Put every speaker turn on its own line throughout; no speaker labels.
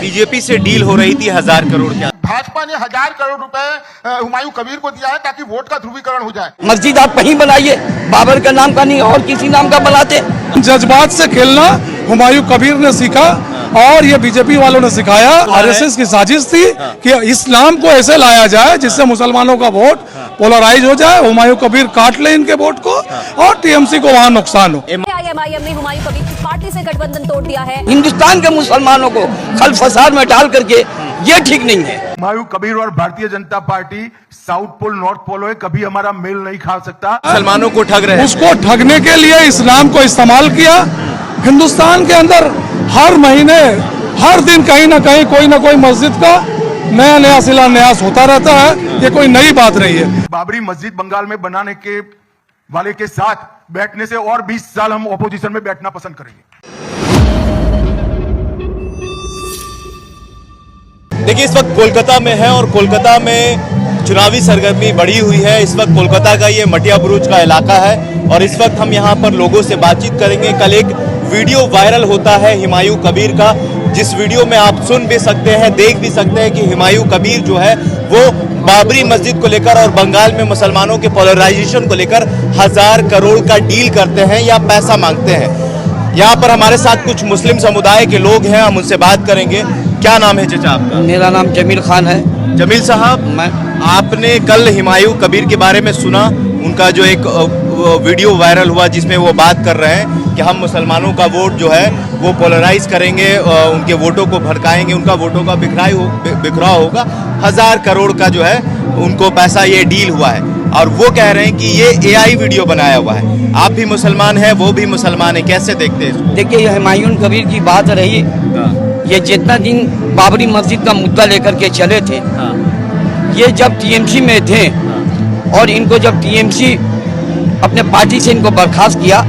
BJP से deal हो रही थी 1000 करोड़ क्या?
भाजपा ने 1000 करोड़ रुपए हुमायूं कबीर को दिया है ताकि वोट का ध्रुवीकरण हो जाए।
मस्जिद आप कहीं बनाइए, बाबर का नाम का नहीं और किसी नाम का बनाते।
जज्बात से खेलना हुमायूं कबीर ने सीखा और ये बीजेपी वालों ने सिखाया। आरएसएस की साजिश थी कि इस्लाम को ऐसे लाया जाए जिससे मुसलमानों का वोट पोलराइज हो जाए, हुमायूं कबीर काट ले इनके वोट को और टीएमसी को वहाँ नुकसान हो।
एमआईएम ने हुमायूं कबीर की पार्टी से गठबंधन तोड़ दिया है।
हिंदुस्तान के मुसलमानों को खल फसाद में डाल करके ये ठीक नहीं है।
हुमायूं कबीर और Bharatiya Janata Party south pole north pole है, कभी हमारा मेल नहीं खा सकता।
मुसलमानों को ठग रहे हैं।
उसको ठगने के लिए इस्लाम को इस्तेमाल किया। हिंदुस्तान के अंदर हर महीने हर दिन कहीं ना कहीं कोई ना कोई मस्जिद का नया नया शिलान्यास होता रहता है, ये कोई नई बात नहीं है।
बाबरी मस्जिद बंगाल में बनाने के वाले के साथ बैठने से और 20 साल हम ऑपोजिशन में बैठना पसंद करेंगे।
देखिए, इस वक्त कोलकाता में है और कोलकाता में चुनावी सरगर्मी बढ़ी हुई है। इस वक्त कोलकाता का ये मटिया बुरुज का इलाका है और इस वक्त हम यहाँ पर लोगों से बातचीत करेंगे। कल एक वीडियो वायरल होता है हुमायूं कबीर का, जिस वीडियो में आप सुन भी सकते हैं, देख भी सकते हैं कि हुमायूं कबीर जो है वो बाबरी मस्जिद को लेकर और बंगाल में मुसलमानों के पोलराइजेशन को लेकर 1000 करोड़ का डील करते हैं या पैसा मांगते हैं। यहाँ पर हमारे साथ कुछ मुस्लिम समुदाय के लोग हैं, हम उनसे बात करेंगे। क्या नाम है चाचा आपका?
मेरा नाम जमील खान है।
जमील साहब, आपने कल हुमायूं कबीर के बारे में सुना, उनका जो एक वीडियो वायरल हुआ जिसमें वो बात कर रहे हैं कि हम मुसलमानों का वोट जो है वो पोलराइज करेंगे, उनके वोटों को भड़काएंगे, उनका वोटों का बिखराव होगा। 1000 करोड़ का जो है उनको पैसा ये डील हुआ है और वो कह रहे हैं कि ये एआई वीडियो बनाया हुआ है। आप भी मुसलमान हैं, वो भी मुसलमान है, कैसे देखते हैं इसको?
देखिए, ये हुमायूं कबीर की बात रही, ये जितना दिन बाबरी मस्जिद का मुद्दा लेकर के चले थे, ये जब टीएमसी में थे और इनको जब टीएमसी अपने पार्टी से इनको बर्खास्त किया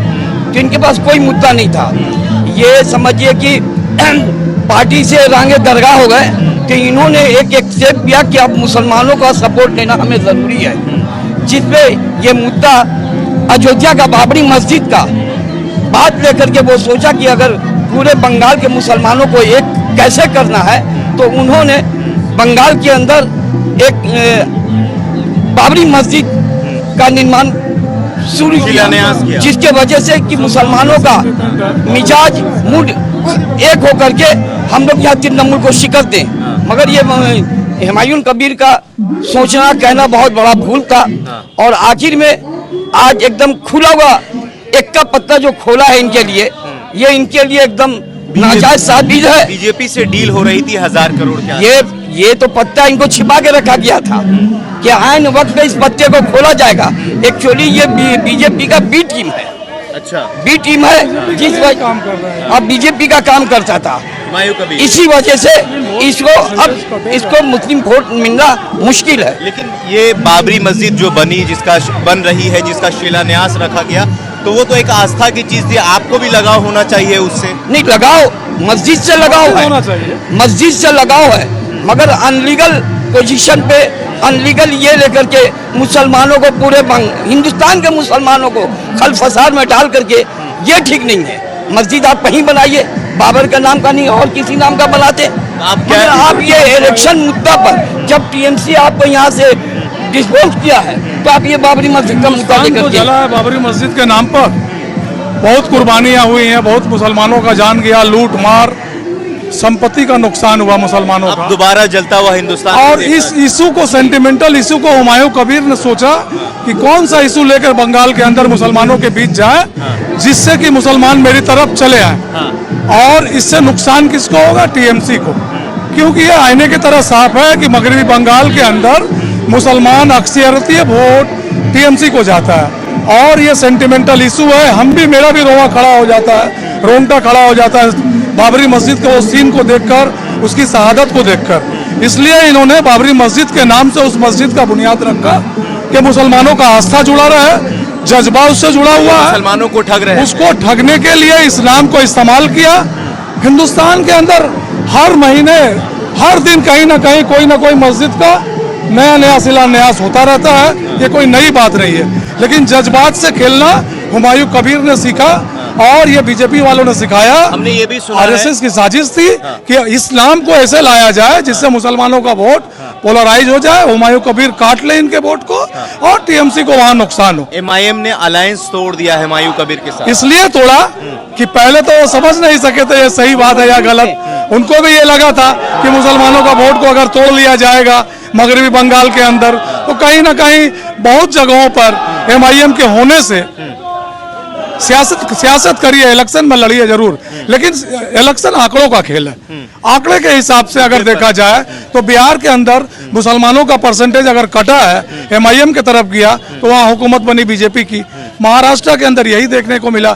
तो इनके पास कोई मुद्दा नहीं था। ये समझिए कि पार्टी से रांगे दरगाह हो गए कि इन्होंने एक एक्सेप्ट किया कि अब मुसलमानों का सपोर्ट लेना हमें ज़रूरी है, जिसपे ये मुद्दा अयोध्या का बाबरी मस्जिद का बात लेकर के वो सोचा कि अगर पूरे बंगाल के मुसलमानों को एक कैसे करना है, तो उन्होंने बंगाल के अंदर एक बाबरी मस्जिद का निर्माण शुरू किया, जिसके वजह से कि मुसलमानों का मिजाज मूड एक होकर के हम लोग यहाँ तृणमूल को शिकस्त दें। मगर ये हुमायूं कबीर का सोचना कहना बहुत बड़ा भूल था और आखिर में आज एकदम खुला हुआ एक का पत्ता जो खोला है इनके लिए, ये इनके लिए एकदम नाजायज साबित है।
बीजेपी से डील हो रही थी 1000 करोड़ क्या?
ये तो पत्ता इनको छिपा के रखा गया था कि आन वक्त में इस पत्ते को खोला जाएगा। एक्चुअली ये बीजेपी का बी टीम है।
अच्छा,
बी टीम है जिस वजह अब बीजेपी का काम करता था,
हुमायूं कबीर,
इसी वजह से इसको मुस्लिम वोट मिलना मुश्किल है।
लेकिन ये बाबरी मस्जिद जो बन रही है, जिसका शिलान्यास रखा गया, तो वो तो एक आस्था की चीज थी, आपको भी लगाव होना चाहिए उससे।
नहीं, लगाओ मस्जिद से लगाव है, मस्जिद से लगाव है, मगर अनलीगल पोजीशन पे अनलीगल ये लेकर के मुसलमानों को पूरे हिंदुस्तान के मुसलमानों को खल फसाद में डाल करके ये ठीक नहीं है। मस्जिद आप कहीं बनाइए, बाबर का नाम का नहीं और किसी नाम का बनाते। आप ये इलेक्शन मुद्दा पर जब टीएमसी आपको यहाँ से डिस्पोज किया है, तो आप ये बाबरी मस्जिद का मुद्दा लेकर
जला है। बाबरी मस्जिद के नाम पर बहुत कुर्बानियां हुई हैं, बहुत मुसलमानों का जान गया, लूट मार, संपत्ति का नुकसान हुआ मुसलमानों का।
दोबारा जलता हुआ हिंदुस्तान।
और इस इशू को, सेंटिमेंटल इशू को हुमायूं कबीर ने सोचा कि कौन सा इशू लेकर बंगाल के अंदर मुसलमानों के बीच जाए जिससे कि मुसलमान मेरी तरफ चले आए, और इससे नुकसान किसको होगा? टीएमसी को, क्योंकि ये आईने की तरह साफ है कि मगरबी बंगाल के अंदर मुसलमान अक्सरियत वोट टीएमसी को जाता है और ये सेंटिमेंटल इशू है। मेरा भी रोंगटा खड़ा हो जाता है बाबरी मस्जिद के उस सीन को देखकर, उसकी शहादत को देखकर। इसलिए इन्होंने बाबरी मस्जिद के नाम से उस मस्जिद का बुनियाद रखा कि मुसलमानों का आस्था जुड़ा रहे, जज्बा उससे जुड़ा हुआ है,
मुसलमानों को ठग रहे हैं।
उसको ठगने के लिए इस्लाम को इस्तेमाल किया। हिंदुस्तान के अंदर हर महीने हर दिन कहीं ना कहीं कोई ना कोई मस्जिद का नया नया शिलान्यास होता रहता है, ये कोई नई बात नहीं है। लेकिन जज्बात से खेलना हुमायूं कबीर ने सीखा और ये बीजेपी वालों ने सिखाया,
हमने ये भी सुना है
आरएसएस की साजिश थी कि इस्लाम को ऐसे लाया जाए जिससे मुसलमानों का वोट पोलराइज हो जाए, हुमायूं कबीर काट ले इनके वोट को और टीएमसी को वहां नुकसान हो।
एमआईएम ने अलायंस तोड़ दिया है हुमायूं कबीर के साथ।
इसलिए तोड़ा कि पहले तो वो समझ नहीं सके थे ये सही बात है या गलत। उनको भी ये लगा था कि मुसलमानों का वोट को अगर तोड़ लिया जाएगा मगरबी बंगाल के अंदर तो कहीं ना कहीं बहुत जगहों पर एमआईएम के होने से सियासत करिए, इलेक्शन में लड़िए जरूर, लेकिन इलेक्शन आंकड़ों का खेल है। आंकड़े के हिसाब से अगर देखा जाए तो बिहार के अंदर मुसलमानों का परसेंटेज अगर कटा है, एमआईएम की तरफ गया तो वहां हुकूमत बनी बीजेपी की। महाराष्ट्र के अंदर यही देखने को मिला।